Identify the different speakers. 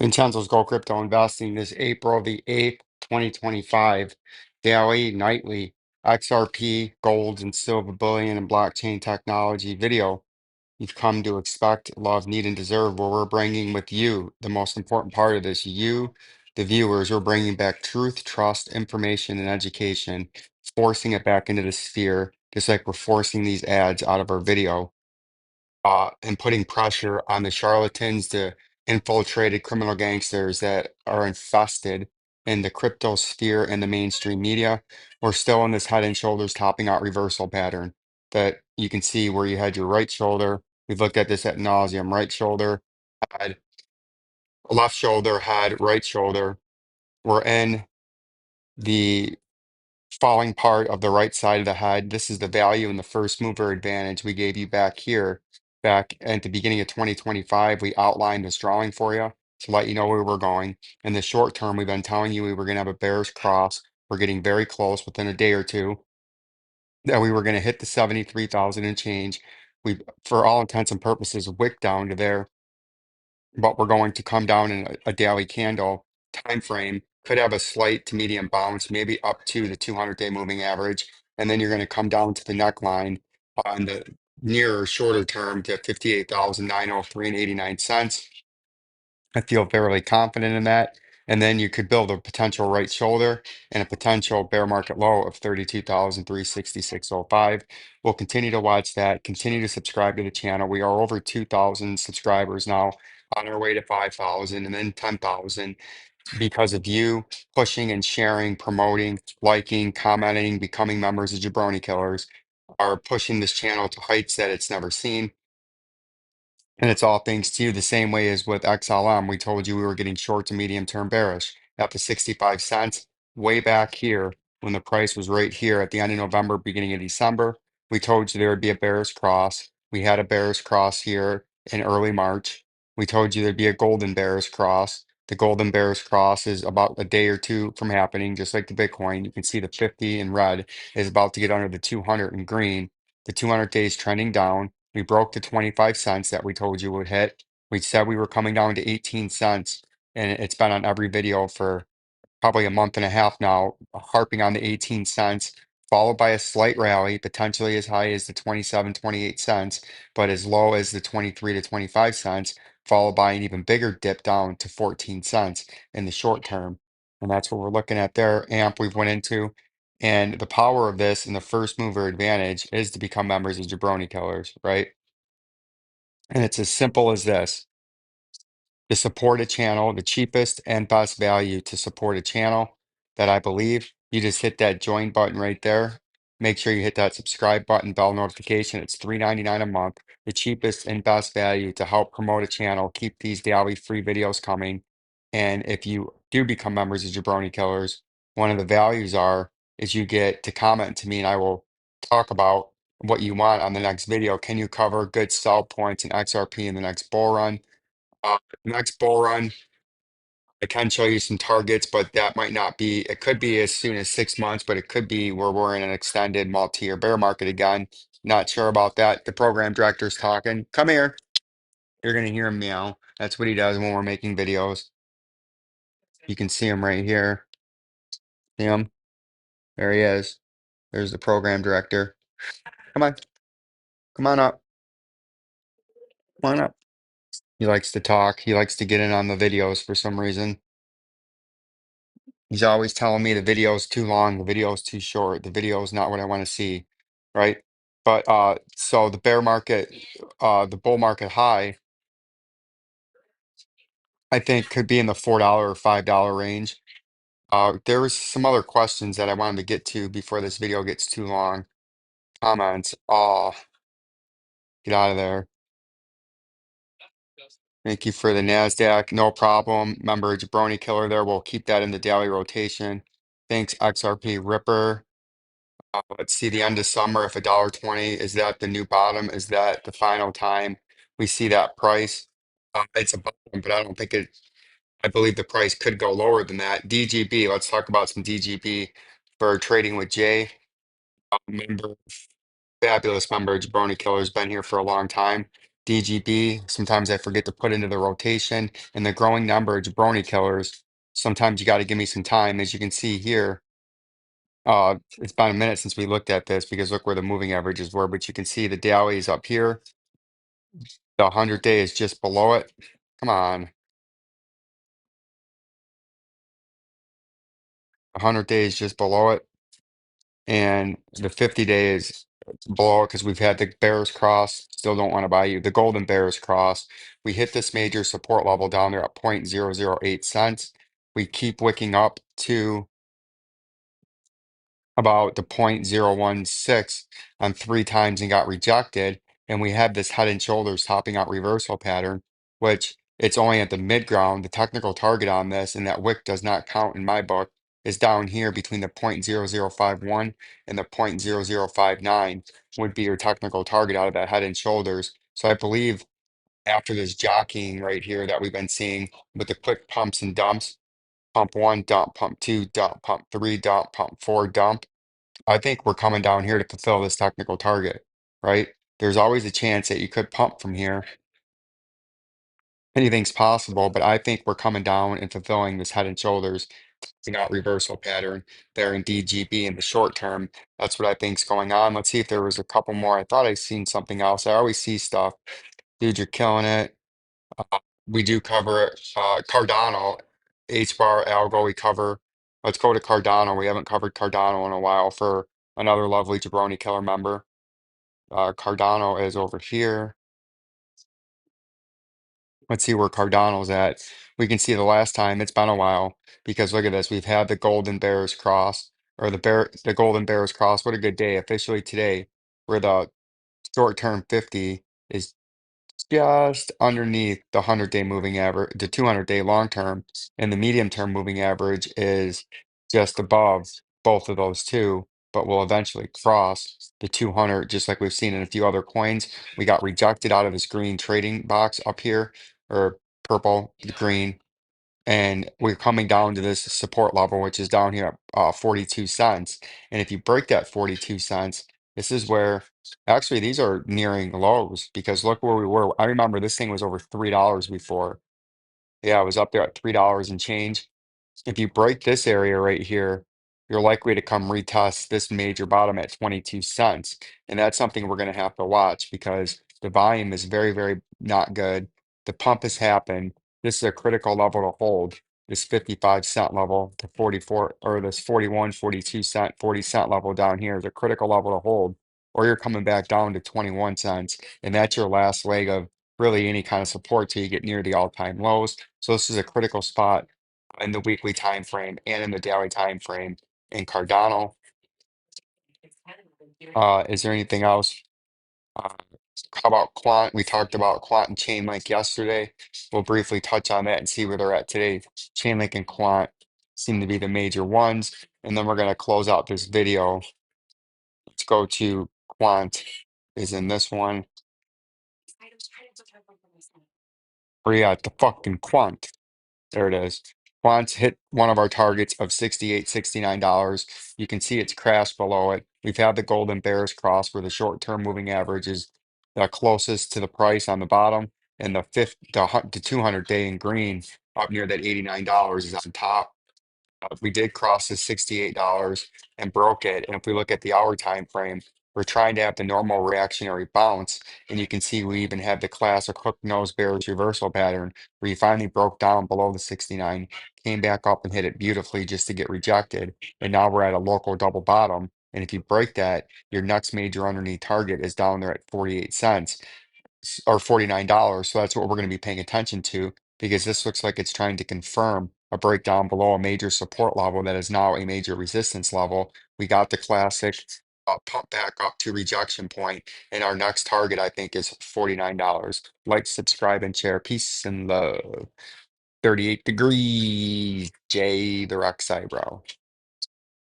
Speaker 1: Vincenzo's Gold Crypto Investing this April the 8th, 2025, daily, nightly, XRP, gold, and silver bullion and blockchain technology video you've come to expect, love, need, and deserve, where we're bringing with you the most important part of this. You, the viewers, we're bringing back truth, trust, information, and education, forcing it back into the sphere, just like we're forcing these ads out of our video and putting pressure on the charlatans, the infiltrated criminal gangsters that are infested in the crypto sphere and the mainstream media. We're still in this head and shoulders topping out reversal pattern that you can see where you had your right shoulder. We've looked at this at nauseum. Right shoulder, had left shoulder, had right shoulder. We're in the falling part of the right side of the head. This is the value and the first mover advantage we gave you back here. Back at the beginning of 2025, we outlined this drawing for you to let you know where we're going. In the short term, we've been telling you we were going to have a bearish cross. We're getting very close within a day or two that we were going to hit the 73,000 and change. We, for all intents and purposes, wick down to there, but we're going to come down in a daily candle time frame, could have a slight to medium bounce, maybe up to the 200-day moving average, and then you're going to come down to the neckline on the nearer shorter term to 58,903 and 89 cents. I feel fairly confident in that. And then you could build a potential right shoulder and a potential bear market low of 32,366.05. We'll continue to watch that, continue to subscribe to the channel. We are over 2,000 subscribers now, on our way to 5,000 and then 10,000 because of you pushing and sharing, promoting, liking, commenting, becoming members of Jabroni Killers, are pushing this channel to heights that it's never seen. And it's all thanks to you, the same way as with XLM. We told you we were getting short to medium term bearish at the 65 cents way back here when the price was right here at the end of November, beginning of December. We told you there would be a bearish cross. We had a bearish cross here in early March. We told you there'd be a golden bearish cross. The golden bearish cross is about a day or two from happening, just like the Bitcoin. You can see the 50 in red is about to get under the 200 in green. The 200 days trending down. We broke the 25 cents that we told you would hit. We said we were coming down to 18 cents, and it's been on every video for probably a month and a half now, harping on the 18 cents, followed by a slight rally, potentially as high as the 27, 28 cents, but as low as the 23 to 25 cents, followed by an even bigger dip down to 14 cents in the short term. And that's what we're looking at there. AMP we've went into. And the power of this and the first mover advantage is to become members of Jabroni Killers, right? And it's as simple as this. To support a channel, the cheapest and best value to support a channel that I believe, you just hit that join button right there. Make sure you hit that subscribe button, bell notification. It's $3.99 a month. The cheapest and best value to help promote a channel, keep these daily free videos coming. And if you do become members of Jabroni Killers, one of the values is you get to comment to me and I will talk about what you want on the next video. Can you cover good sell points in XRP in the next bull run? Next bull run, I can show you some targets, but that might not be, it could be as soon as 6 months, but it could be where we're in an extended multi-year bear market again. Not sure about that. The program director's talking. Come here. You're going to hear him meow. That's what he does when we're making videos. You can see him right here. See him? There he is. There's the program director. Come on. Come on up. Come on up. He likes to talk. He likes to get in on the videos for some reason. He's always telling me the video is too long, the video is too short, the video is not what I want to see, right? But so the bear market, the bull market high, I think could be in the $4 or $5 range. There was some other questions that I wanted to get to before this video gets too long. Comments. Oh, get out of there. Thank you for the NASDAQ. No problem. Remember, Jabroni Killer there. We'll keep that in the daily rotation. Thanks, XRP Ripper. Let's see the end of summer. If $1.20, is that the new bottom? Is that the final time we see that price? It's a bottom, but I don't think it. I believe the price could go lower than that. DGB. Let's talk about some DGB for trading with Jay. Member, fabulous member. Jabroni Killer's been here for a long time. DGB, sometimes I forget to put into the rotation, and the growing number of jabroni killers. Sometimes you got to give me some time. As you can see here, it's about a minute since we looked at this because look where the moving averages were, but you can see the daily is up here. The 100-day is just below it. Come on. 100 days just below it. And the 50 days below it because we've had the bears cross. Still don't want to buy you. The golden bears cross. We hit this major support level down there at 0.008 cents. We keep wicking up to about the 0.016 on 3 times and got rejected. And we have this head and shoulders topping out reversal pattern, which it's only at the mid ground. The technical target on this, and that wick does not count in my book, is down here between the 0.0051 and the 0.0059 would be your technical target out of that head and shoulders. So I believe after this jockeying right here that we've been seeing with the quick pumps and dumps, pump one, dump, pump two, dump, pump three, dump, pump four, dump. I think we're coming down here to fulfill this technical target, right? There's always a chance that you could pump from here. Anything's possible, but I think we're coming down and fulfilling this head and shoulders, not reversal pattern there in DGB in the short term. That's what I think's going on. Let's see if there was a couple more. I thought I seen something else. I always see stuff. Dude, you're killing it. We do cover Cardano, H bar algo. We cover. Let's go to Cardano. We haven't covered Cardano in a while for another lovely jabroni killer member. Cardano is over here. Let's see where Cardano's at. We can see the last time it's been a while because look at this. We've had the golden bears cross or the golden bears cross. What a good day officially today, where the short-term 50 is just underneath the 100-day moving average, the 200-day long term, and the medium term moving average is just above both of those two, but will eventually cross the 200, just like we've seen in a few other coins. We got rejected out of this green trading box up here, or purple, green, and we're coming down to this support level, which is down here at 42 cents. And if you break that 42 cents, this is where actually these are nearing lows because look where we were. I remember this thing was over $3 before. Yeah, it was up there at $3 and change. If you break this area right here, you're likely to come retest this major bottom at 22 cents. And that's something we're going to have to watch because the volume is very, very not good. The pump has happened. This is a critical level to hold. This 55 cent level to 44, or this 41, 42 cent, 40 cent level down here is a critical level to hold. Or you're coming back down to 21 cents. And that's your last leg of really any kind of support till you get near the all-time lows. So this is a critical spot in the weekly time frame and in the daily time frame in Cardano. Is there anything else? Uh, how about Quant? We talked about Quant and Chainlink yesterday. We'll briefly touch on that and see where they're at today. Chainlink and Quant seem to be the major ones. And then we're going to close out this video. Let's go to Quant is in this one. Where you at the fucking Quant? There it is. Quant's hit one of our targets of $68, $69. You can see it's crashed below it. We've had the golden bears cross where the short-term moving average is the closest to the price on the bottom, and the 200-day in green up near that $89 is on top. We did cross the $68 and broke it. And if we look at the hour time frame, we're trying to have the normal reactionary bounce. And you can see we even had the classic hook nose bearish reversal pattern where you finally broke down below the 69, came back up and hit it beautifully just to get rejected. And now we're at a local double bottom. And if you break that, your next major underneath target is down there at 48 cents or $49. So that's what we're going to be paying attention to because this looks like it's trying to confirm a breakdown below a major support level that is now a major resistance level. We got the classic pump back up to rejection point, and our next target, I think, is $49. Like, subscribe, and share. Peace and love. 38 degrees, Jay the Rock Bro.